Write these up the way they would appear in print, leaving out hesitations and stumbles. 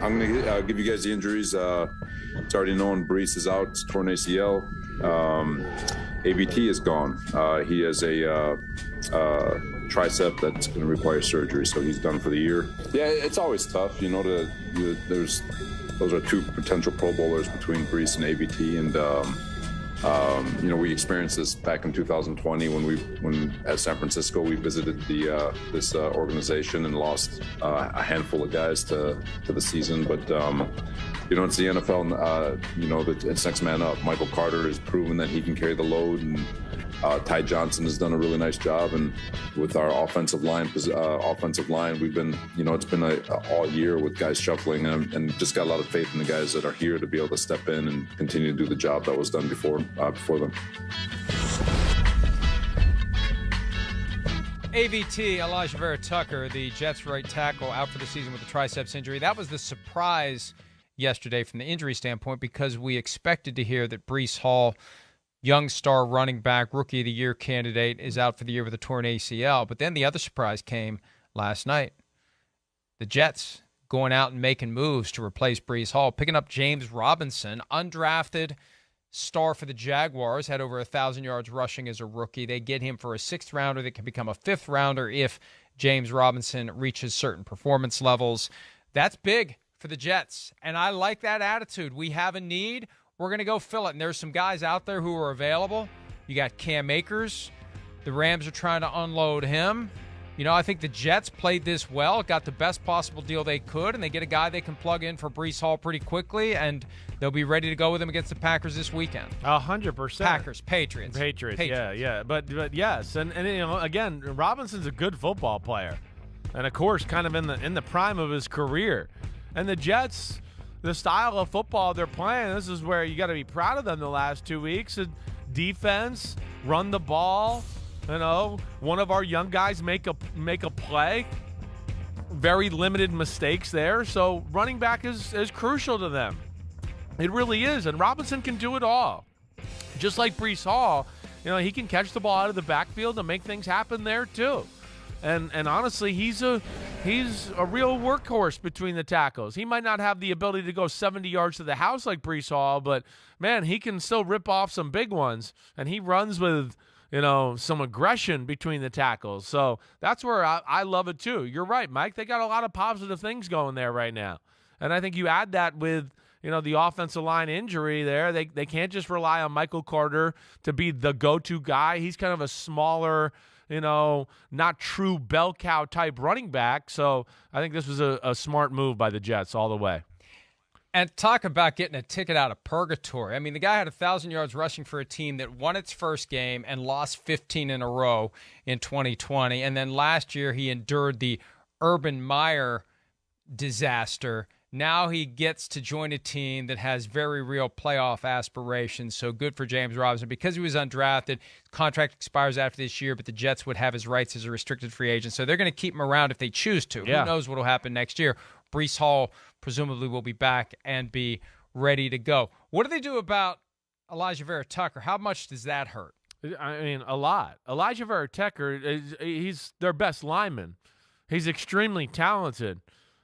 I'm going to give you guys the injuries. It's already known Breece is out. It's torn ACL. ABT is gone. He has a tricep that's going to require surgery, so he's done for the year. Yeah, it's always tough. Those are two potential Pro Bowlers between Breece and ABT, and we experienced this back in 2020 when at San Francisco we visited this organization and lost a handful of guys to the season. But it's the NFL. It's next man up. Michael Carter has proven that he can carry the load, and Ty Johnson has done a really nice job. And with our offensive line, we've been, it's been all year with guys shuffling, and just got a lot of faith in the guys that are here to be able to step in and continue to do the job that was done before them. AVT, Alijah Vera-Tucker, the Jets' right tackle, out for the season with a triceps injury. That was the surprise yesterday from the injury standpoint, because we expected to hear that Breece Hall, young star running back, Rookie of the Year candidate, is out for the year with a torn ACL. But then the other surprise came last night. The Jets going out and making moves to replace Breece Hall, picking up James Robinson, undrafted star for the Jaguars, had over 1,000 yards rushing as a rookie. They get him for a 6th rounder that can become a 5th rounder if James Robinson reaches certain performance levels. That's big for the Jets, and I like that attitude. We have a need. We're going to go fill it. And there's some guys out there who are available. You got Cam Akers. The Rams are trying to unload him. I think the Jets played this well, got the best possible deal they could, and they get a guy they can plug in for Breece Hall pretty quickly, and they'll be ready to go with him against the Packers this weekend. 100%. Packers, Patriots. Yeah. But yes, and again, Robinson's a good football player, and of course, kind of in the prime of his career. And the Jets, the style of football they're playing, this is where you got to be proud of them the last 2 weeks. Defense, run the ball. One of our young guys make a play. Very limited mistakes there. So running back is crucial to them. It really is. And Robinson can do it all. Just like Breece Hall, he can catch the ball out of the backfield and make things happen there too. And honestly, he's a real workhorse between the tackles. He might not have the ability to go 70 yards to the house like Breece Hall, but man, he can still rip off some big ones, and he runs with some aggression between the tackles. So that's where I love it too. You're right, Mike. They got a lot of positive things going there right now, and I think you add that with the offensive line injury there. They can't just rely on Michael Carter to be the go-to guy. He's kind of a smaller, not true bell cow type running back. So I think this was a smart move by the Jets all the way. And talk about getting a ticket out of purgatory. I mean, the guy had 1,000 yards rushing for a team that won its first game and lost 15 in a row in 2020. And then last year he endured the Urban Meyer disaster. Now he gets to join a team that has very real playoff aspirations. So good for James Robinson. Because he was undrafted, contract expires after this year, but the Jets would have his rights as a restricted free agent. So they're going to keep him around if they choose to. Yeah. Who knows what will happen next year? Breece Hall presumably will be back and be ready to go. What do they do about Alijah Vera-Tucker? How much does that hurt? I mean, a lot. Alijah Vera-Tucker, he's their best lineman. He's extremely talented.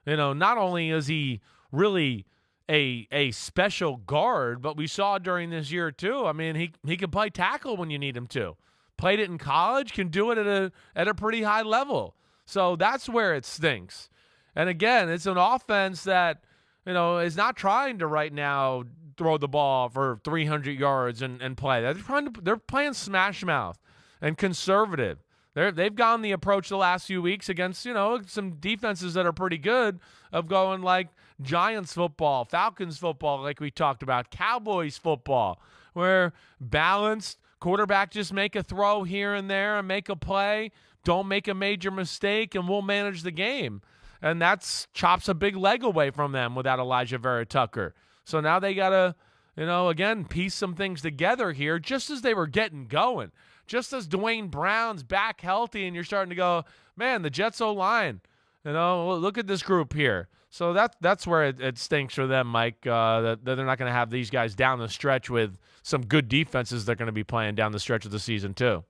Not only is he really a special guard, but we saw during this year too. I mean, he can play tackle when you need him to. Played it in college, can do it at a pretty high level. So that's where it stinks. And again, it's an offense that, is not trying to right now throw the ball for 300 yards and play. They're playing smash mouth and conservative. They've gone the approach the last few weeks against, some defenses that are pretty good, of going like Giants football, Falcons football, like we talked about, Cowboys football, where balanced quarterback just make a throw here and there and make a play, don't make a major mistake, and we'll manage the game. And that chops a big leg away from them without Alijah Vera-Tucker. So now they got to, again, piece some things together here just as they were getting going. Just as Dwayne Brown's back healthy and you're starting to go, man, the Jets O-line, look at this group here. So that's where it stinks for them, Mike, that they're not going to have these guys down the stretch with some good defenses they're going to be playing down the stretch of the season too.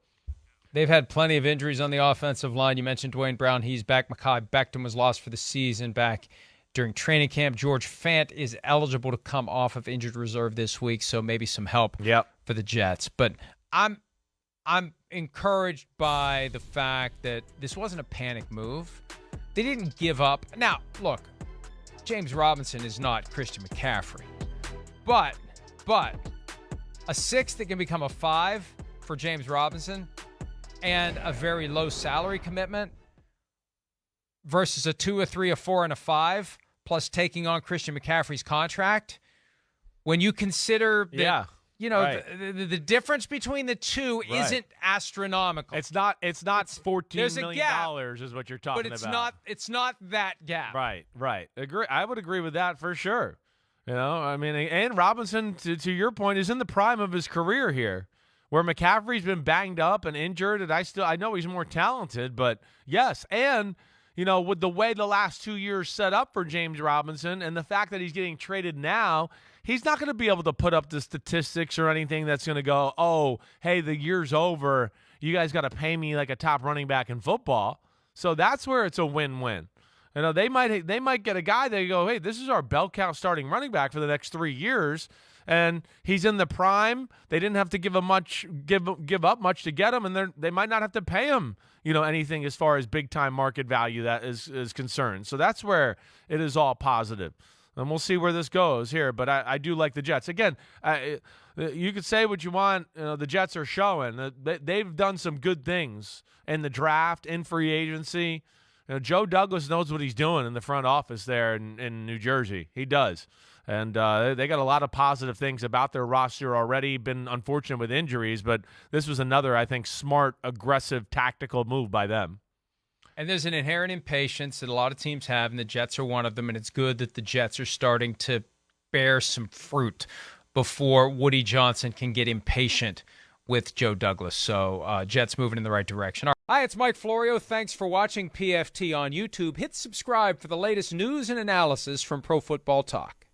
They've had plenty of injuries on the offensive line. You mentioned Dwayne Brown. He's back. Mekhi Becton was lost for the season back during training camp. George Fant is eligible to come off of injured reserve this week, so maybe some help for the Jets. But I'm encouraged by the fact that this wasn't a panic move. They didn't give up. Now, look, James Robinson is not Christian McCaffrey. But a 6 that can become a 5 for James Robinson and a very low salary commitment versus a 2, a 3, a 4, and a 5, plus taking on Christian McCaffrey's contract, when you consider that, the difference between the two isn't astronomical. It's not $14 million is what you're talking about. It's not that gap. Right. Agree. I would agree with that for sure. I mean, and Robinson, to your point, is in the prime of his career here, where McCaffrey's been banged up and injured, and I know he's more talented, but yes, and with the way the last 2 years set up for James Robinson and the fact that he's getting traded now, he's not going to be able to put up the statistics or anything that's going to go, oh, hey, the year's over. You guys got to pay me like a top running back in football. So that's where it's a win-win. They might get a guy, they go, hey, this is our bell cow starting running back for the next 3 years, and he's in the prime. They didn't have to give up much to get him, and they might not have to pay him, anything as far as big-time market value that is concerned. So that's where it is all positive. And we'll see where this goes here, but I do like the Jets. Again, you could say what you want. The Jets are showing. They've done some good things in the draft, in free agency. Joe Douglas knows what he's doing in the front office there in New Jersey. He does. And they got a lot of positive things about their roster already. Been unfortunate with injuries, but this was another, I think, smart, aggressive, tactical move by them. And there's an inherent impatience that a lot of teams have, and the Jets are one of them, and it's good that the Jets are starting to bear some fruit before Woody Johnson can get impatient with Joe Douglas. So Jets moving in the right direction. Hi, it's Mike Florio. Thanks for watching PFT on YouTube. Hit subscribe for the latest news and analysis from Pro Football Talk.